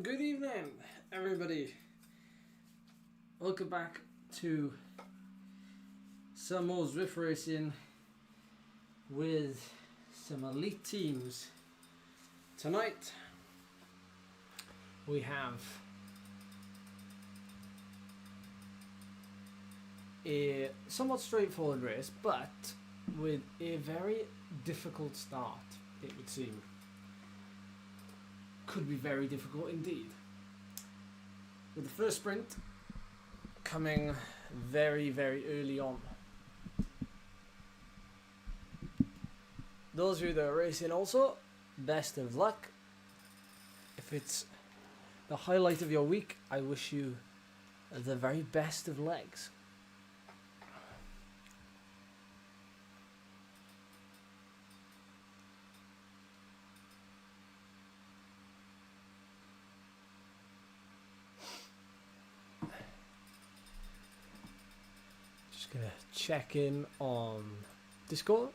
Good evening, everybody. Welcome back to some more Zwift racing with some elite teams. Tonight we have a somewhat straightforward race, but with a very difficult start, it would seem. Could be very difficult indeed. With the first sprint coming very, very early on. Those of you that are racing also, best of luck. If it's the highlight of your week, I wish you the very best of legs. Gonna check in on Discord.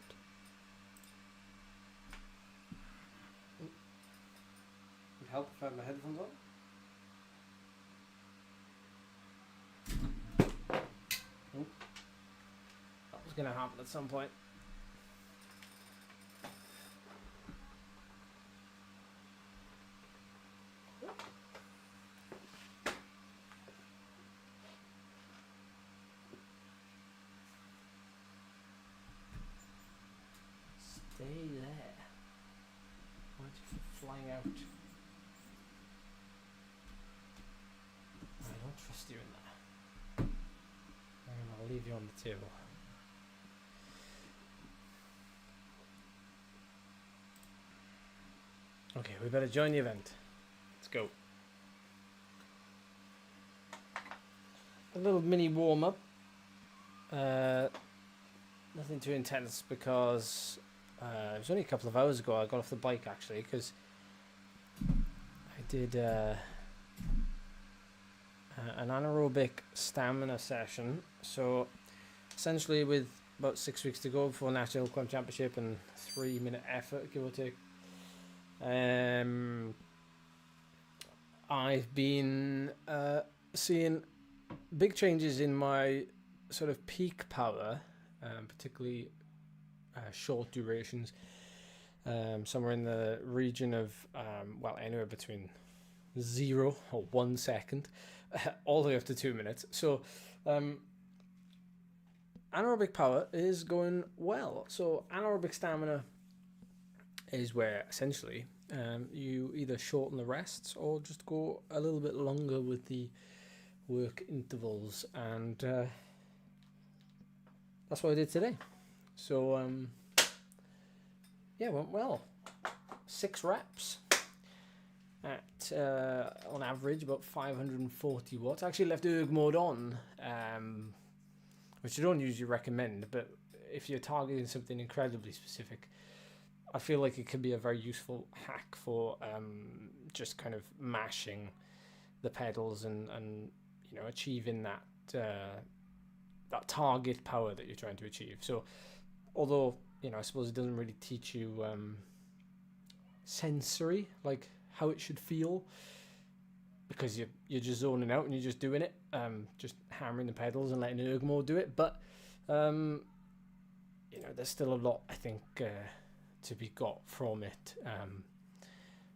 Would help if I had my headphones on. That was gonna happen at some point. Stay there. Why do you keep flying out? I don't trust you in there. I'll leave you on the table. Okay, we better join the event. Let's go. A little mini warm-up. Nothing too intense because it was only a couple of hours ago I got off the bike actually, because I did an anaerobic stamina session. So essentially with about 6 weeks to go before National Climb Championship and 3-minute effort, give or take, I've been seeing big changes in my sort of peak power, particularly short durations, somewhere in the region of anywhere between 0 or 1 second all the way up to 2 minutes. So anaerobic power is going well. So anaerobic stamina is where essentially you either shorten the rests or just go a little bit longer with the work intervals, and that's what I did today. So yeah, went well. 6 reps at on average about 540 watts. I actually left erg mode on, which I don't usually recommend, but if you're targeting something incredibly specific, I feel like it could be a very useful hack for just kind of mashing the pedals and you know, achieving that that target power that you're trying to achieve. So although, you know, I suppose it doesn't really teach you sensory, like how it should feel, because you're just zoning out and you're just doing it, just hammering the pedals and letting erg mode do it. But you know, there's still a lot, I think, to be got from it.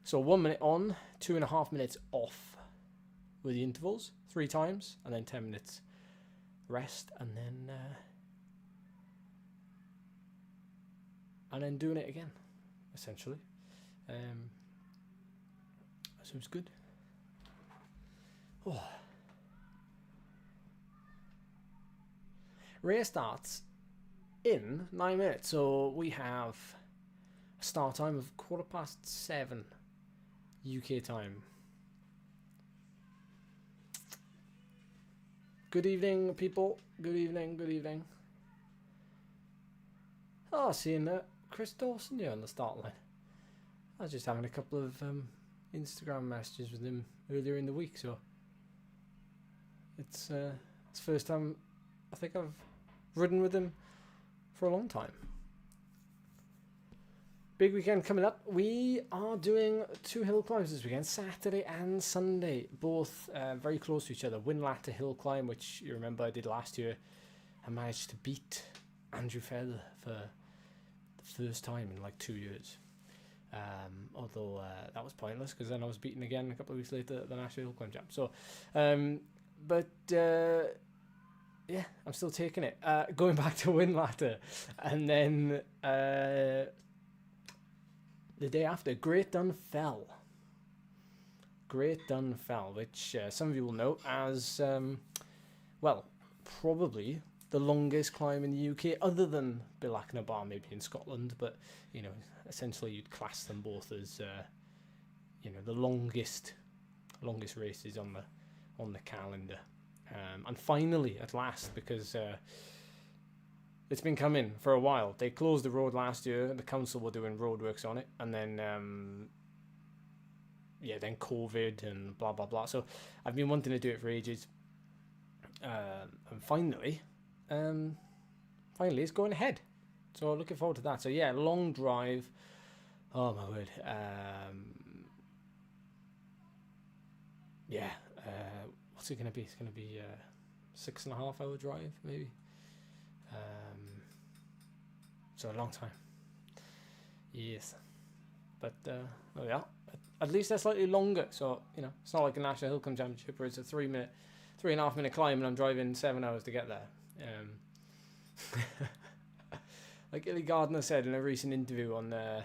So 1 minute on, 2.5 minutes off with the intervals 3 times, and then 10 minutes rest, and then doing it again, essentially. So it's good. Oh. Race starts in 9 minutes, so we have a start time of 7:15 UK time. Good evening, people. Good evening, good evening. Oh, seeing Chris Dawson here on the start line. I was just having a couple of Instagram messages with him earlier in the week, so it's the first time I think I've ridden with him for a long time. big weekend coming up. We are doing 2 hill climbs this weekend, Saturday and Sunday, both very close to each other. Windlatter hill climb, which you remember I did last year. I managed to beat Andrew Feather for the first time in like 2 years. Although that was pointless because then I was beaten again a couple of weeks later at the National Hill Climb Champ. So, yeah, I'm still taking it. Going back to Windlatter, and then the day after, Great Dun Fell. Great Dun Fell, which some of you will know as, well, probably the longest climb in the UK, other than Bilach Bar, maybe in Scotland, but, you know, essentially you'd class them both as, you know, the longest races on the calendar. And finally, at last, because it's been coming for a while. They closed the road last year. The council were doing roadworks on it, and then then COVID and blah blah blah. So I've been wanting to do it for ages, and finally it's going ahead. So looking forward to that. So yeah, long drive. Oh my word. What's it going to be? It's going to be a 6.5 hour drive, maybe. So a long time. Yes. But, oh yeah. At least they're slightly longer. So, you know, it's not like a National Hill Climb Championship where it's a 3.5 minute climb and I'm driving 7 hours to get there. Like Illy Gardner said in a recent interview on the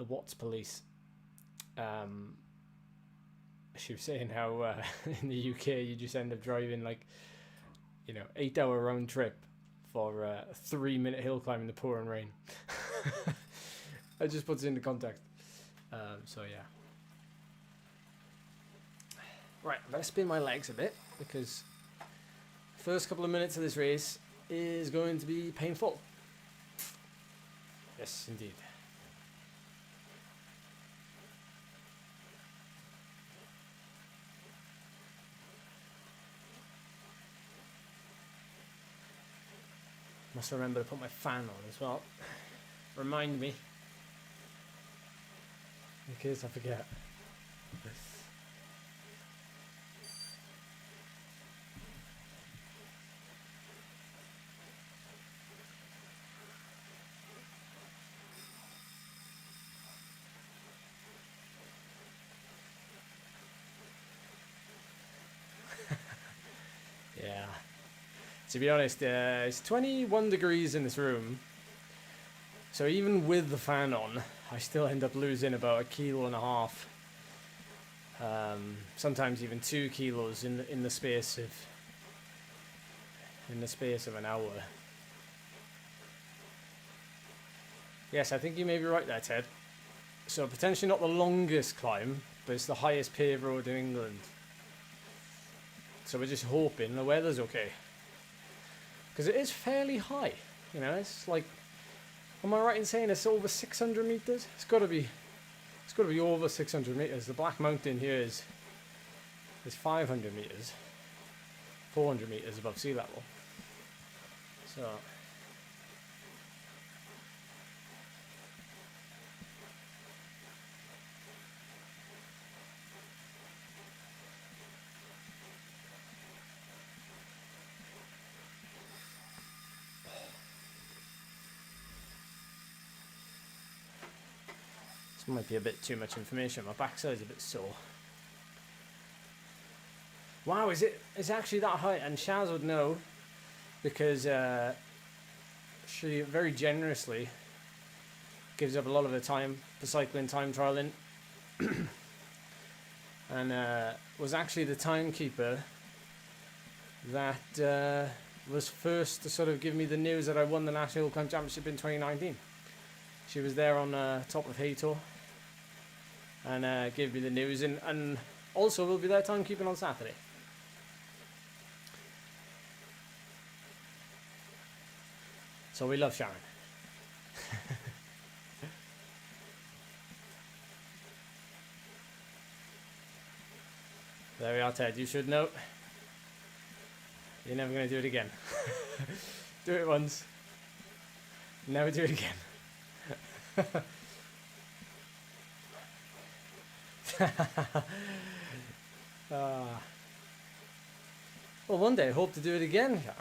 Watts Police, she was saying how in the UK you just end up driving like, you know, 8 hour round trip for a 3-minute hill climb in the pouring rain. That just puts it into context. So yeah. Right, I'm going to spin my legs a bit because the first couple of minutes of this race is going to be painful. Yes, indeed. Must remember to put my fan on as well. Remind me. In case I forget. Yeah. To be honest, it's 21 degrees in this room, so even with the fan on, I still end up losing about 1.5 kg. Sometimes even 2 kilos in the space of an hour. Yes, I think you may be right there, Ted. So potentially not the longest climb, but it's the highest paved road in England. So we're just hoping the weather's okay. Because it is fairly high, you know, it's like, am I right in saying it's over 600 meters? It's got to be over 600 meters. The Black Mountain here is 500 meters, 400 meters above sea level. So, this might be a bit too much information. My backside's a bit sore. Wow, it's actually that high? And Shaz would know because she very generously gives up a lot of her time for cycling, time trialing, and was actually the timekeeper that was first to sort of give me the news that I won the National Hill Climb Championship in 2019. She was there on top of Haytor and gave me the news, and also will be there timekeeping on Saturday. So we love Sharon. There we are, Ted. You should know. You're never going to do it again. Do it once. Never do it again. Well, one day I hope to do it again, John.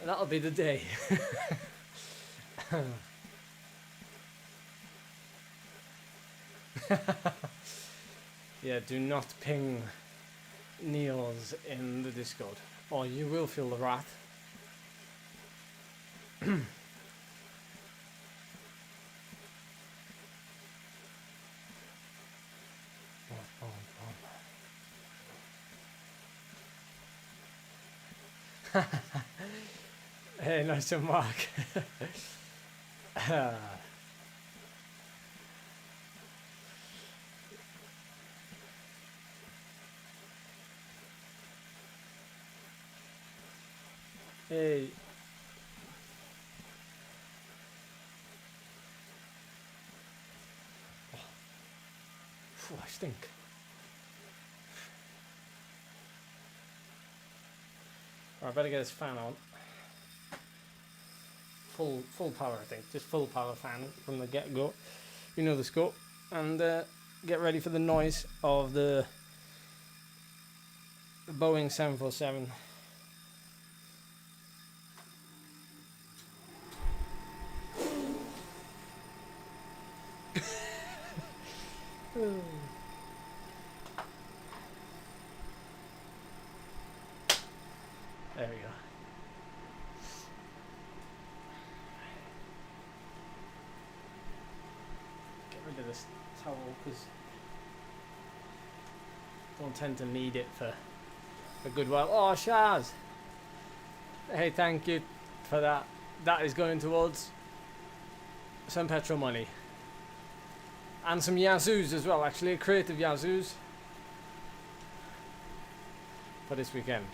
That'll be the day. Yeah, do not ping Niels in the Discord, or you will feel the wrath. Hey, nice one, Mark. Hey. Oh, I stink. Right, I better get this fan on. Full power, I think. Just full power fan from the get-go. You know the scope. And get ready for the noise of the Boeing 747. There we go. Get rid of this towel because don't tend to need it for a good while. Oh, Shaz! Hey, thank you for that. That is going towards some petrol money. And some Yazoos as well, actually. Creative Yazoos for this weekend.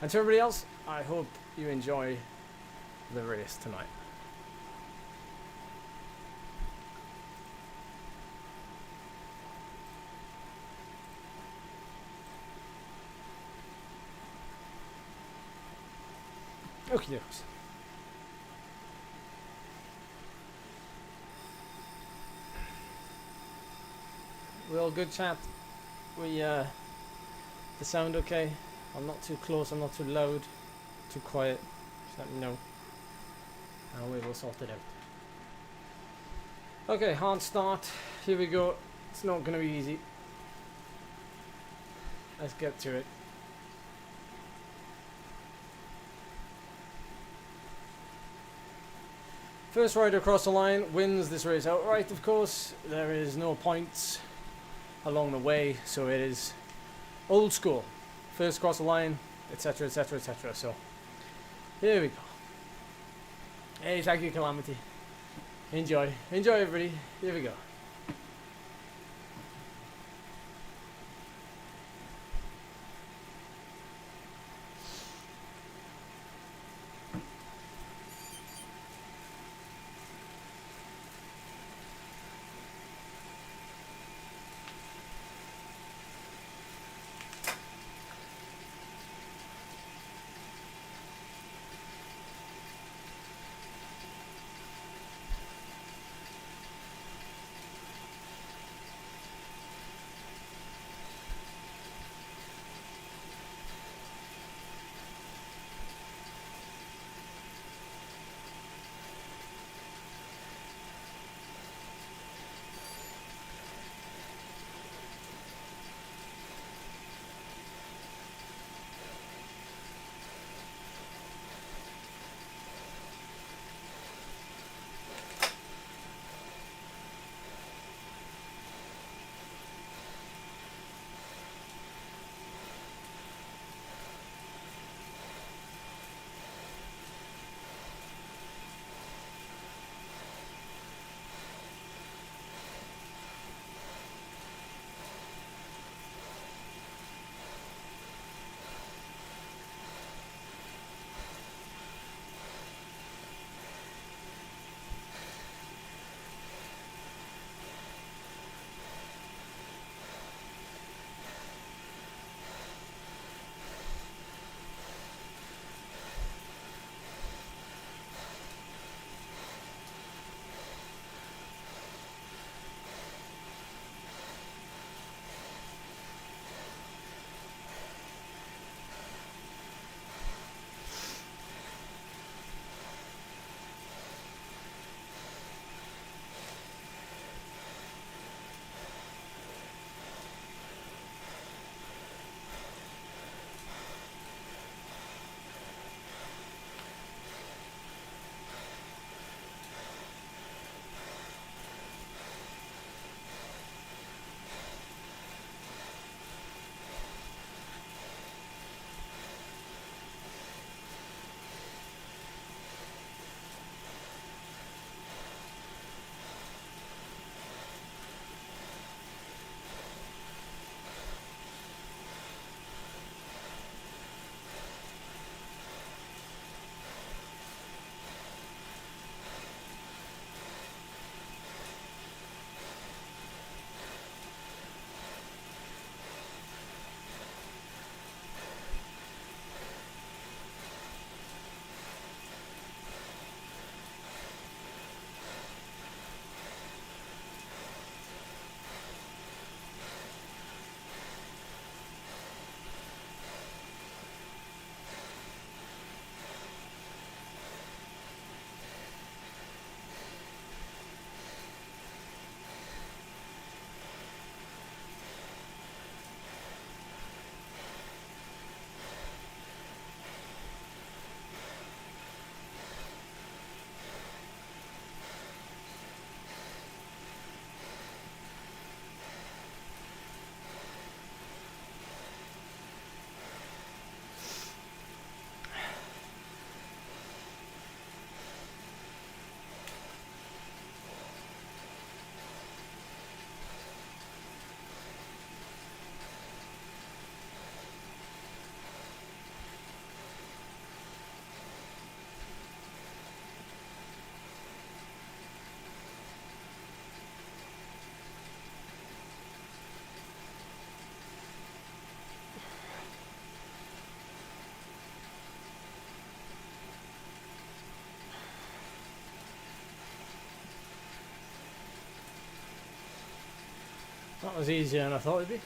And to everybody else, I hope you enjoy the race tonight. Okie dokes. We all good, chat? We the sound okay? I'm not too close, I'm not too loud, too quiet. Just let me know, and we will sort it out. Okay, hard start. Here we go. It's not going to be easy. Let's get to it. First rider across the line wins this race outright, of course. There is no points along the way, so it is old school. First across the line, etc, etc, etc. So, here we go. Hey, thank you, Calamity. Enjoy. Enjoy, everybody. Here we go. That was easier than I thought it'd be.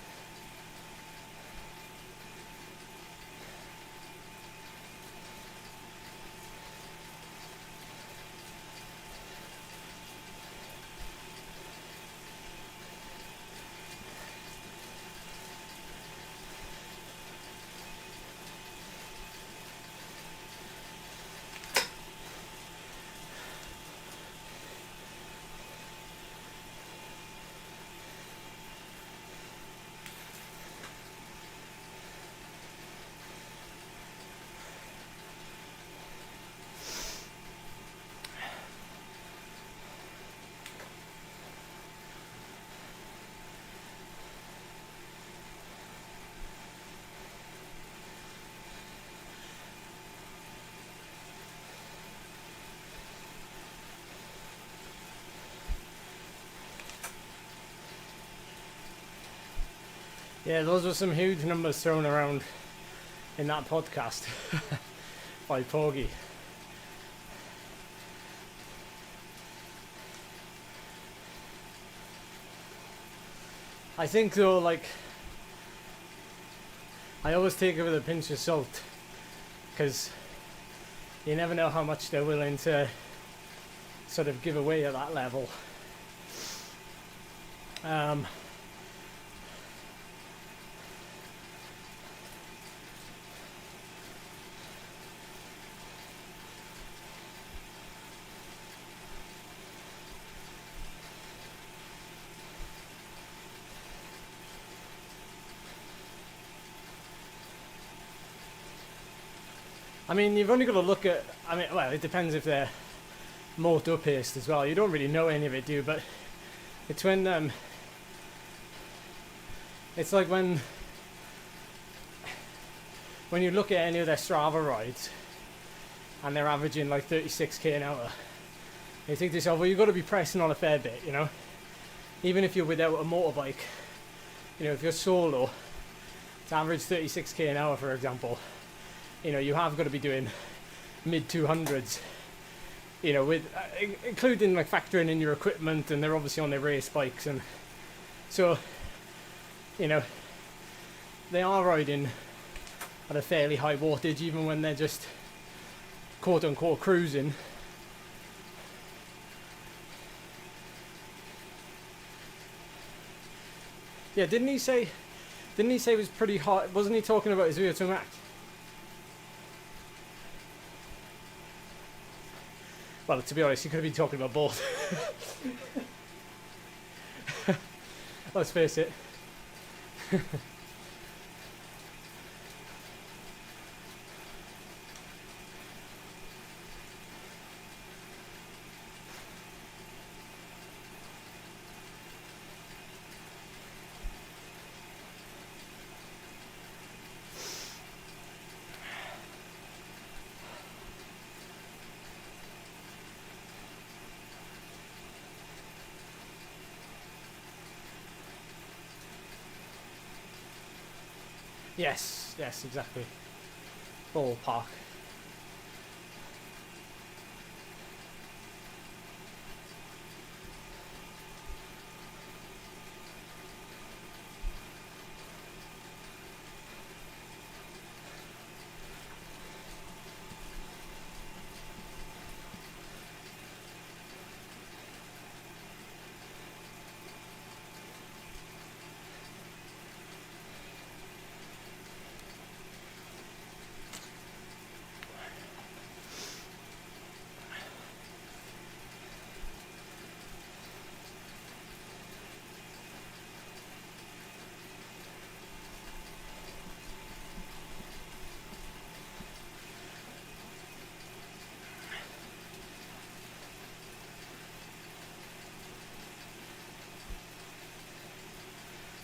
Yeah, those were some huge numbers thrown around in that podcast by Porgy. I think though, like, I always take it with a pinch of salt, because you never know how much they're willing to sort of give away at that level. I mean, you've only got to look at, I mean, well, it depends if they're motor paced as well. You don't really know any of it, do you? But it's when, it's like when you look at any of their Strava rides and they're averaging like 36k an hour, you think to yourself, well, you've got to be pressing on a fair bit, you know? Even if you're without a motorbike, you know, if you're solo, to average 36k an hour, for example, you know, you have got to be doing mid 200s, you know, with including like factoring in your equipment, and they're obviously on their race bikes, and so, you know, they are riding at a fairly high wattage even when they're just quote unquote cruising. Yeah, didn't he say it was pretty hot? Wasn't he talking about his VO2 max? Well, to be honest, he could have been talking about both. Let's face it. Yes, exactly. Ballpark.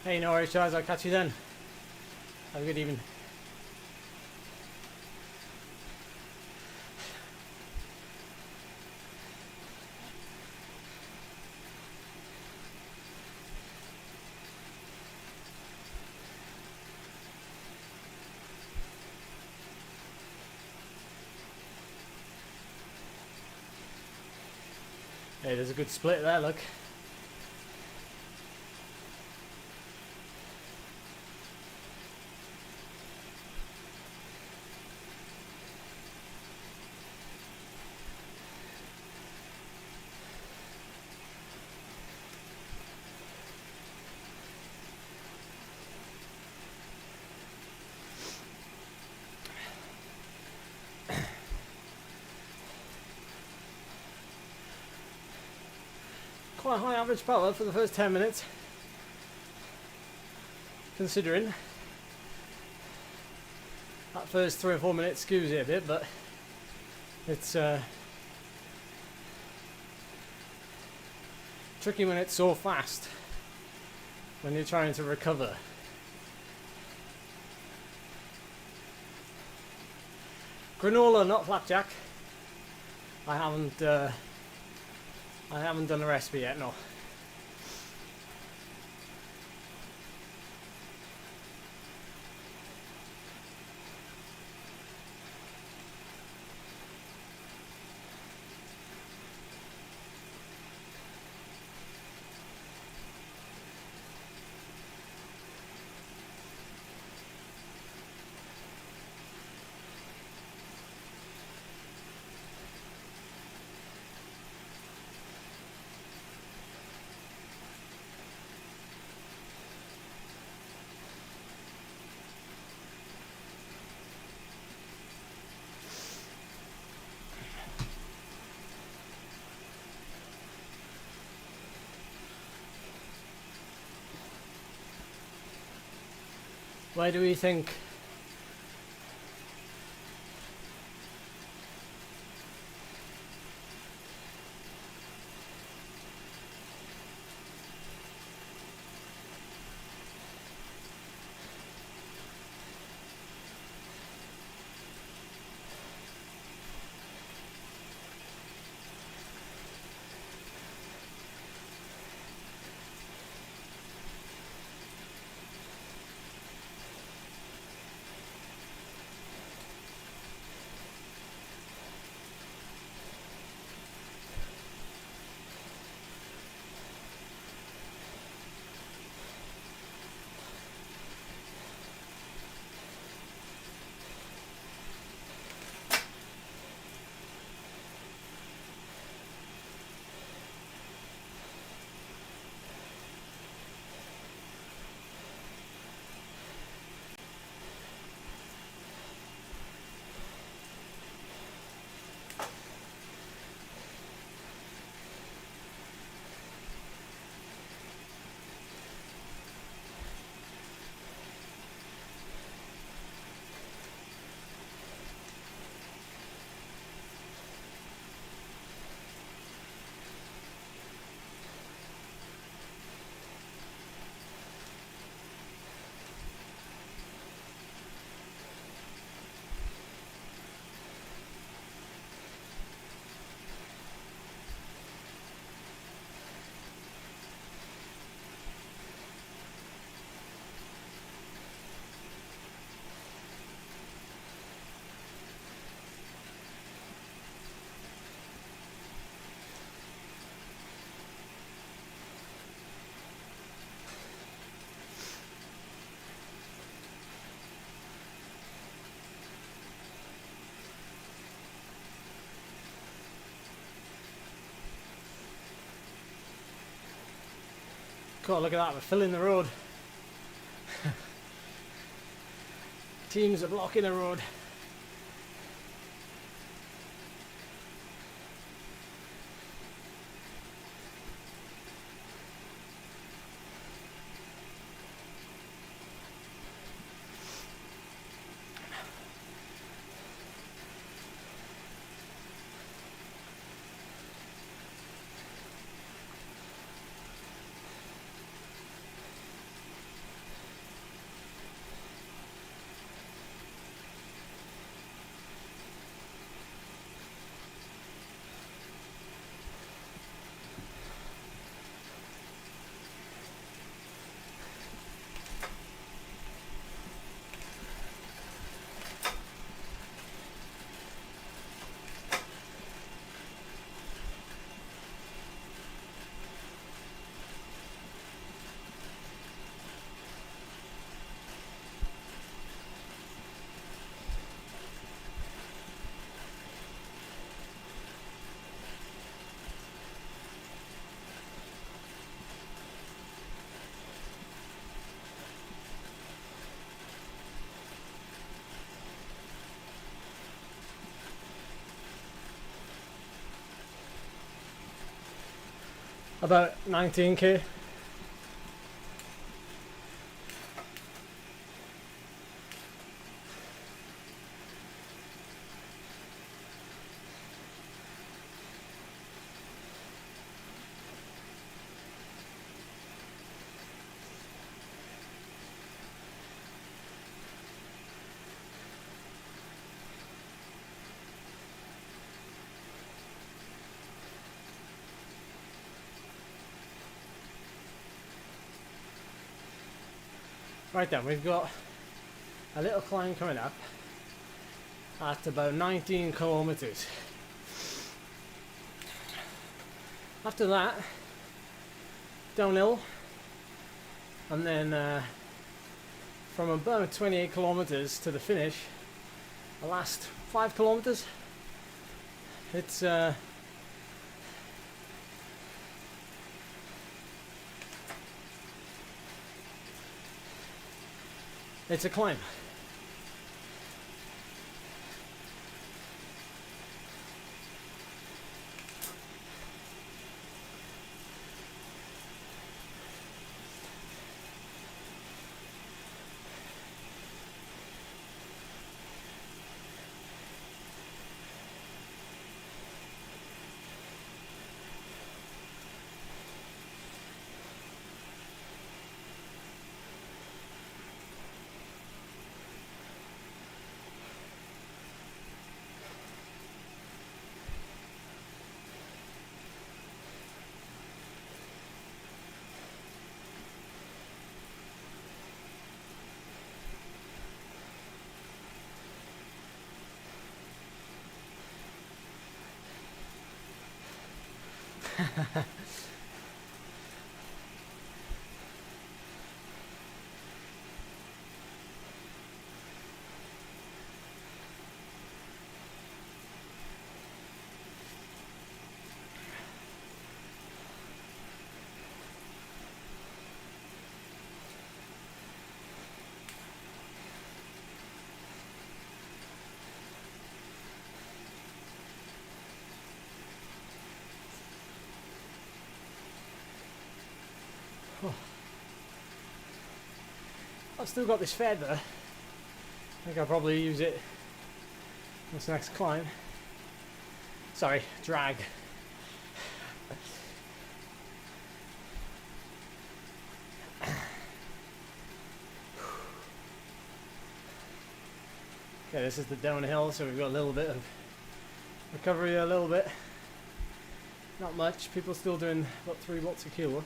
Hey, no worries, Charles. I'll catch you then. Have a good evening. Hey, there's a good split there, look. Quite high average power for the first 10 minutes, considering that first 3 or 4 minutes skews it a bit, but it's tricky when it's so fast when you're trying to recover. Granola, not flapjack. I haven't done a recipe yet, no. Why do we think God, look at that, we're filling the road. Teams are blocking the road. About 19k. Right then, we've got a little climb coming up at about 19 kilometers. After that, downhill, and then from about 28 kilometers to the finish, the last 5 kilometers, it's a climb. I've still got this feather. I think I'll probably use it this next climb. Sorry, drag. Okay, this is the downhill, so we've got a little bit of recovery, a little bit. Not much. People still doing about 3 watts a kilo.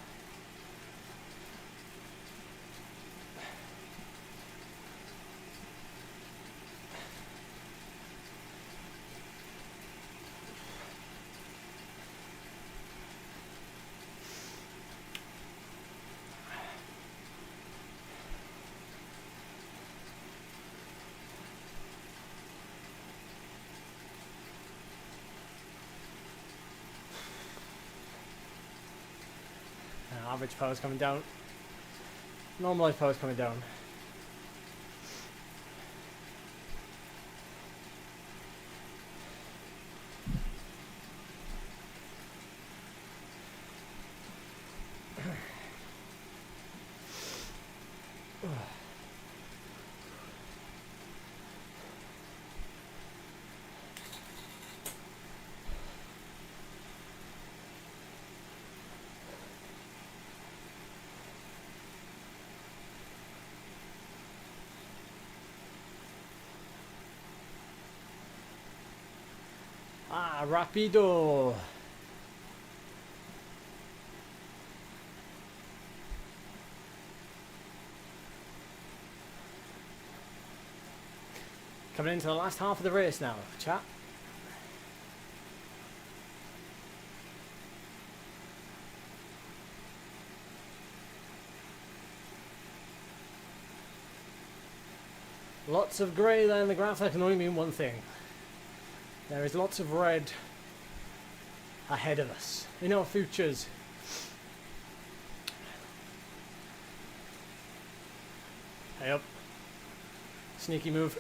Average power is coming down. Normalized power is coming down. Ah, rapido. Coming into the last half of the race now, chat. Lots of grey there in the graph. That can only mean one thing. There is lots of red ahead of us in our futures. Hey up. Sneaky move.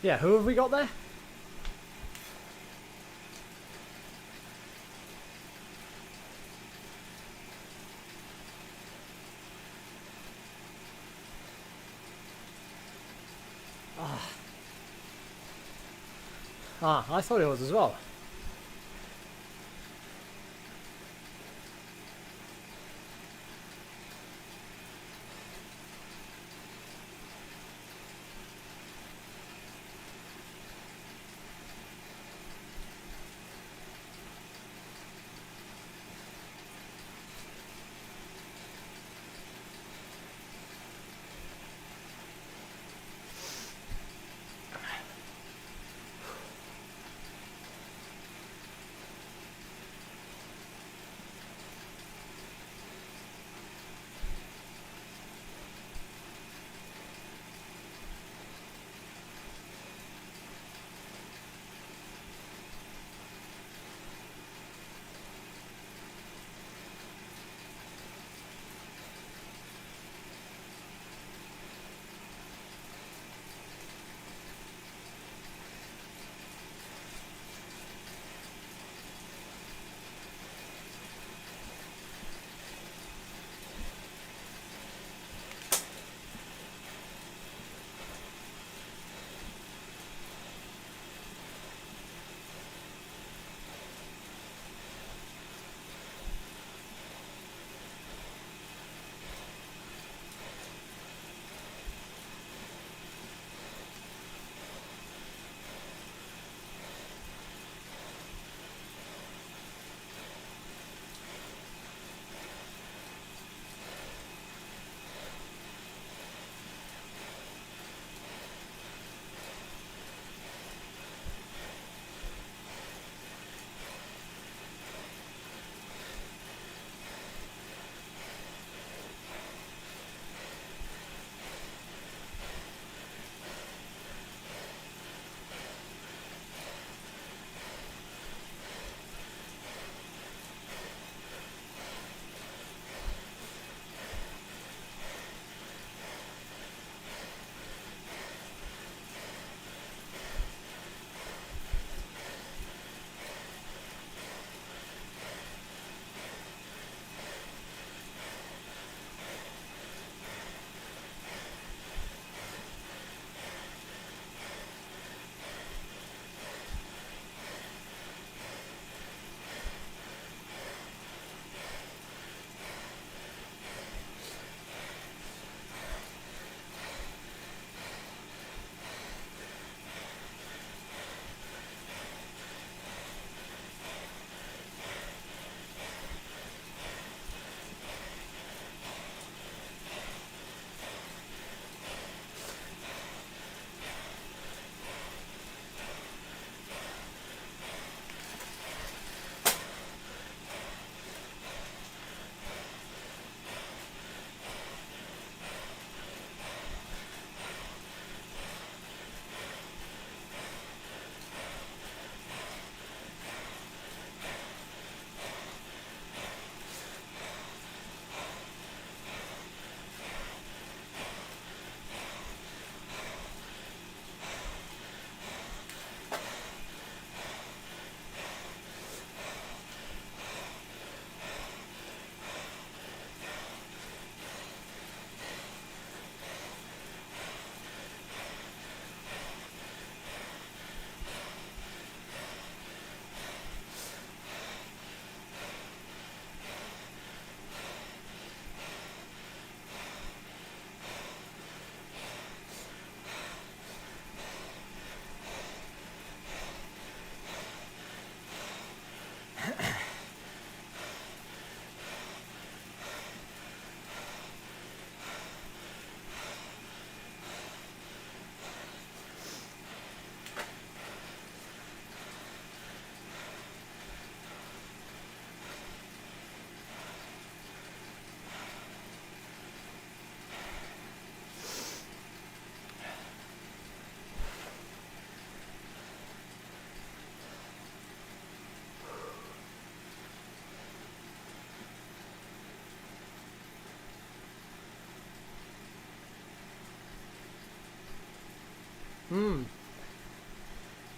Yeah, who have we got there? Ah, I thought it was as well.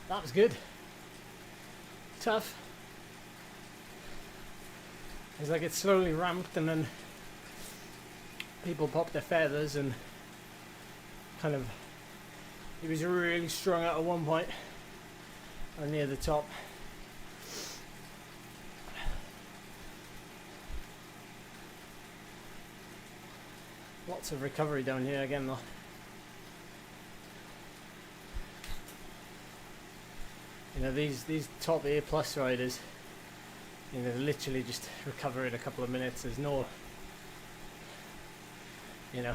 That was good. Tough. It's like it slowly ramped and then people popped their feathers and kind of, he was really strung out at one point or near the top. Lots of recovery down here again though. You know, these top A plus riders, you know, literally just recover in a couple of minutes. There's no, you know,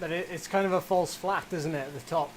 but it's kind of a false flat, isn't it, at the top?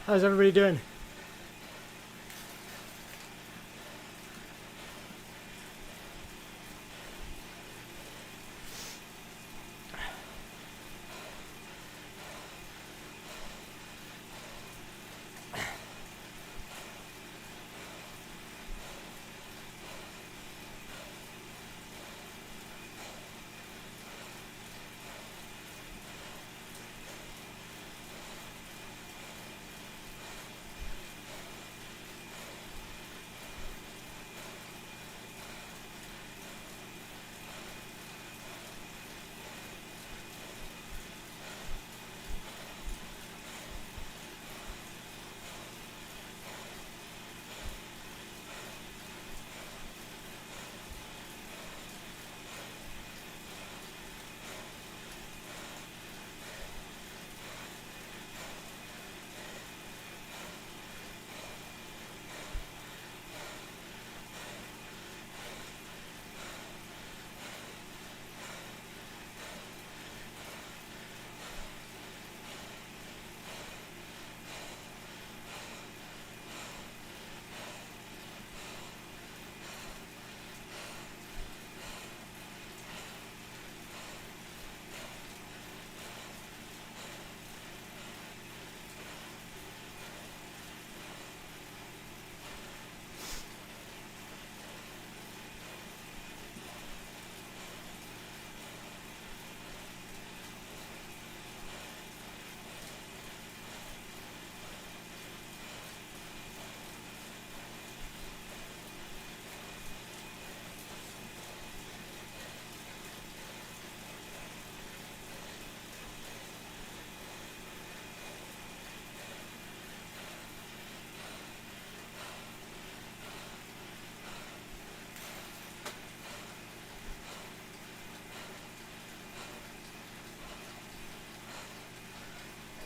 How's everybody doing?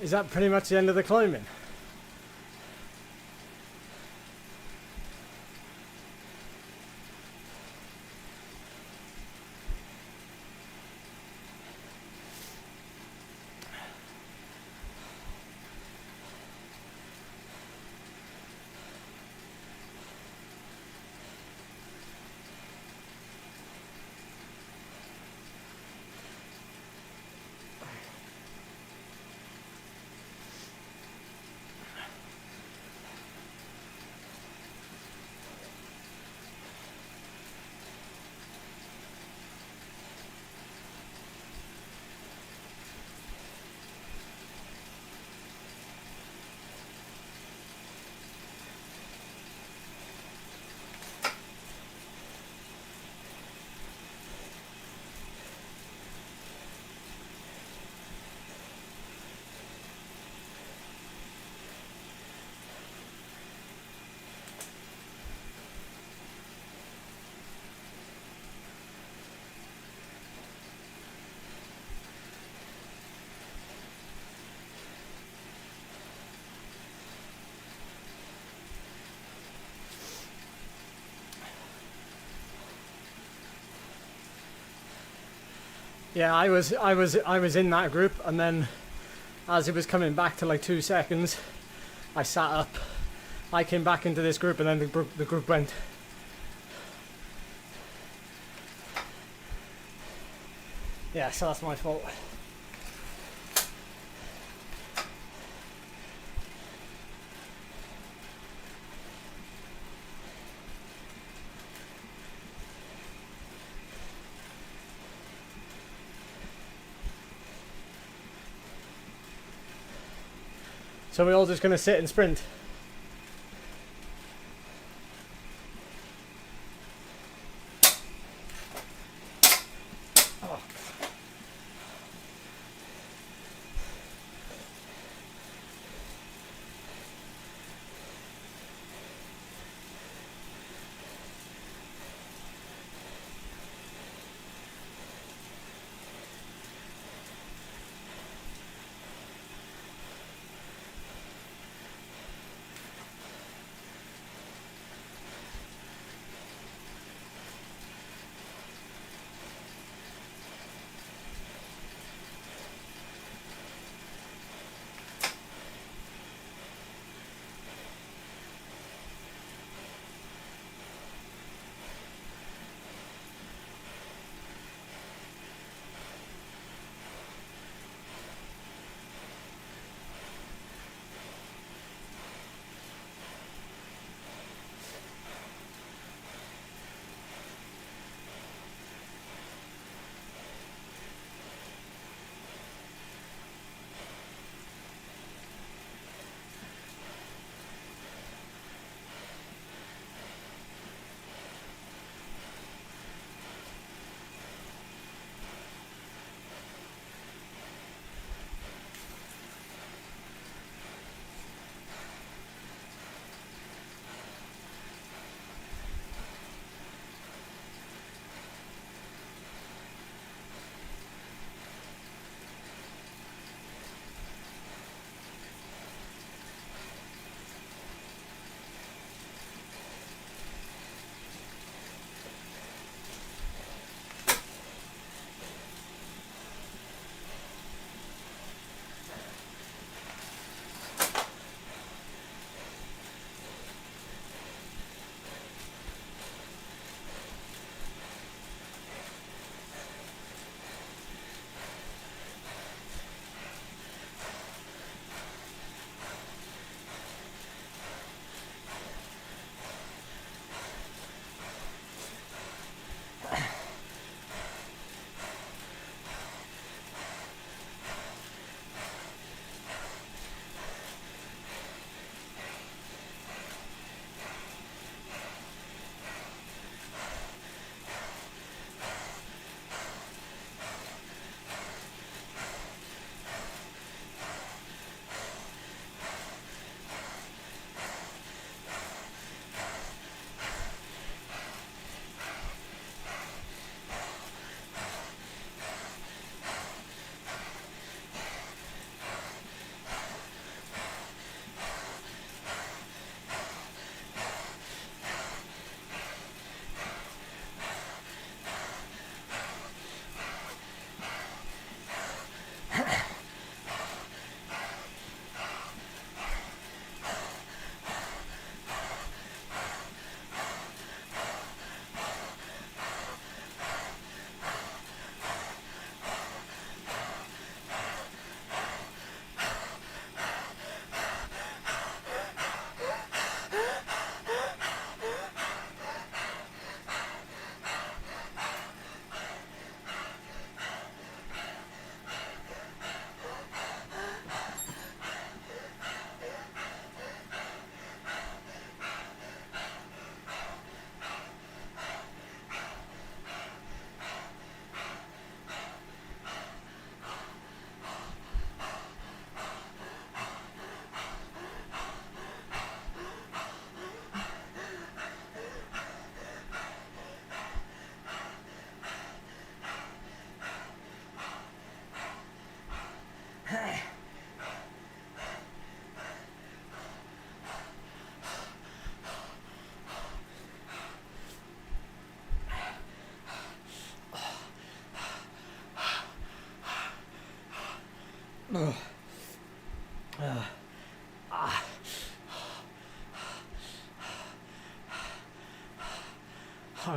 Is that pretty much the end of the climbing? Yeah, I was in that group, and then as it was coming back to like 2 seconds, I sat up. I came back into this group, and then the group went. Yeah, so that's my fault. So we're all just going to sit and sprint. Oh. Oh,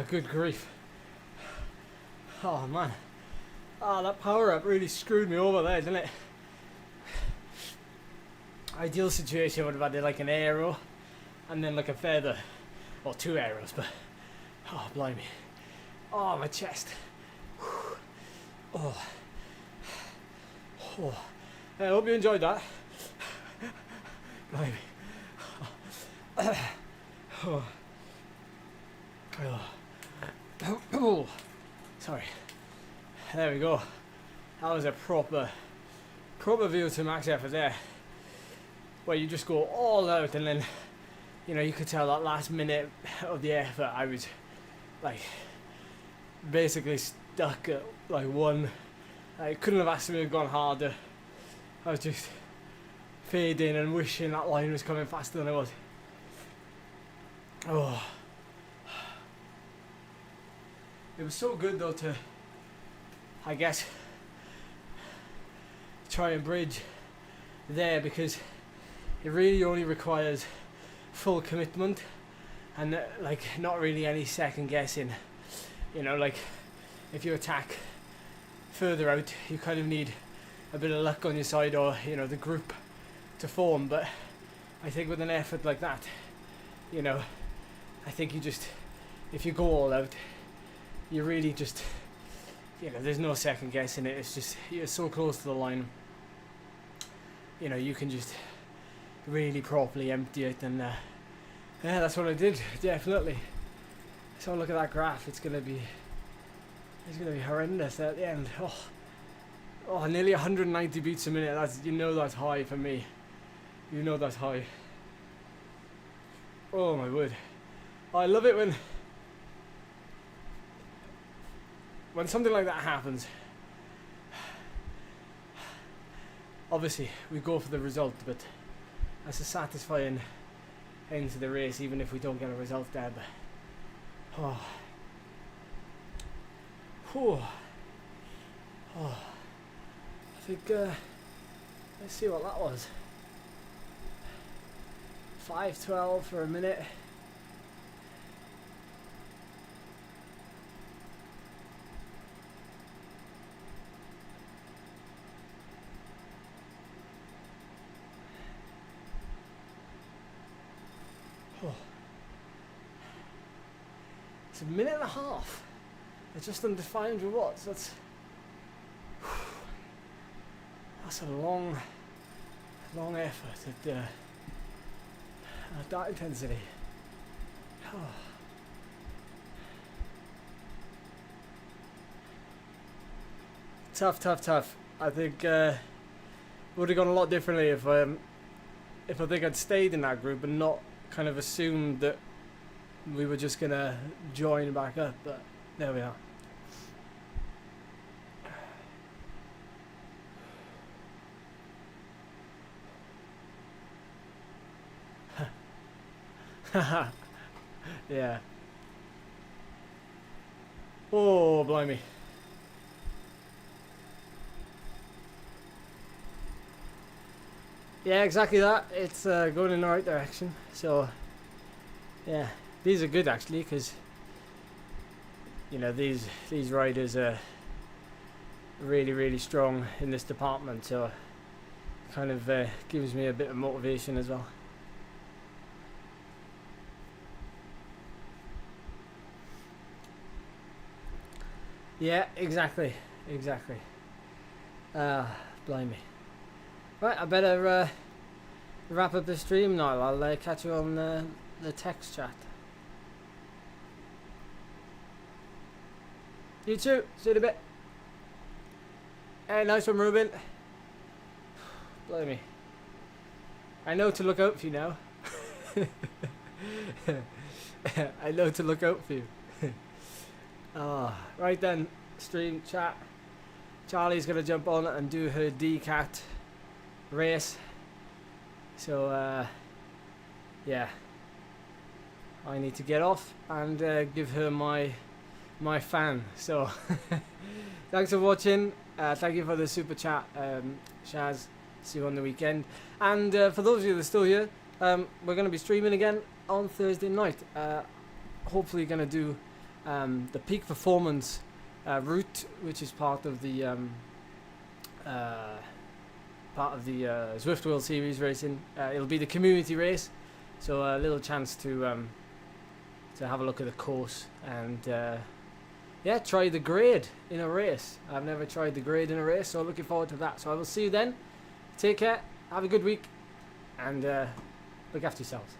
good grief. Oh, man. Oh, that power up really screwed me over there, didn't it? Ideal situation would have had like an arrow and then like a feather. Or 2 arrows, but... Oh, blimey. Oh, my chest. Oh. Oh. I hope you enjoyed that. Blimey. Oh. Oh. Sorry. There we go. That was a proper VO2 max effort there. Where you just go all out, and then, you know, you could tell that last minute of the effort I was like basically stuck at like 1. I couldn't have asked me to have gone harder. I was just fading and wishing that line was coming faster than it was. Oh. It was so good though to, I guess, try and bridge there, because it really only requires full commitment and like not really any second guessing. You know, like if you attack further out, you kind of need a bit of luck on your side, or, you know, the group to form. But I think with an effort like that, you know, I think you just, if you go all out, you really just, you know, there's no second guessing it. It's just, you're so close to the line, you know, you can just really properly empty it. And yeah, that's what I did, definitely. So look at that graph. It's gonna be horrendous at the end. Oh, nearly 190 beats a minute. That's, you know, that's high for me. You know that's high. Oh my word. I love it when something like that happens. Obviously we go for the result, but that's a satisfying end to the race, even if we don't get a result there. But oh, I think let's see what that was. 5:12 for a minute. It's a minute and a half. It's just under 500 watts. That's a long effort at that intensity. Tough. I think would have gone a lot differently if I think I'd stayed in that group and not kind of assumed that we were just gonna join back up. But there we are. Yeah. Oh, blimey. Yeah, exactly that. It's going in the right direction. So, yeah, these are good actually, because, you know, these riders are really strong in this department. So, it kind of gives me a bit of motivation as well. Yeah, exactly. Blimey. Right, I better wrap up the stream now. I'll catch you on the text chat. You too. See you in a bit. Hey, nice one, Ruben. Blimey. I know to look out for you now. I know to look out for you. Right then, stream chat. Charlie's gonna jump on and do her DCAT race. So yeah, I need to get off and give her my fan. So thanks for watching. Thank you for the super chat, Shaz. See you on the weekend. And for those of you that are still here, we're going to be streaming again on Thursday night. Hopefully going to do the peak performance route, which is part of the Zwift World Series racing. It'll be the community race, so a little chance to have a look at the course and yeah, try the grade in a race. I've never tried the grade in a race, so looking forward to that. So I will see you then. Take care, have a good week, and look after yourselves.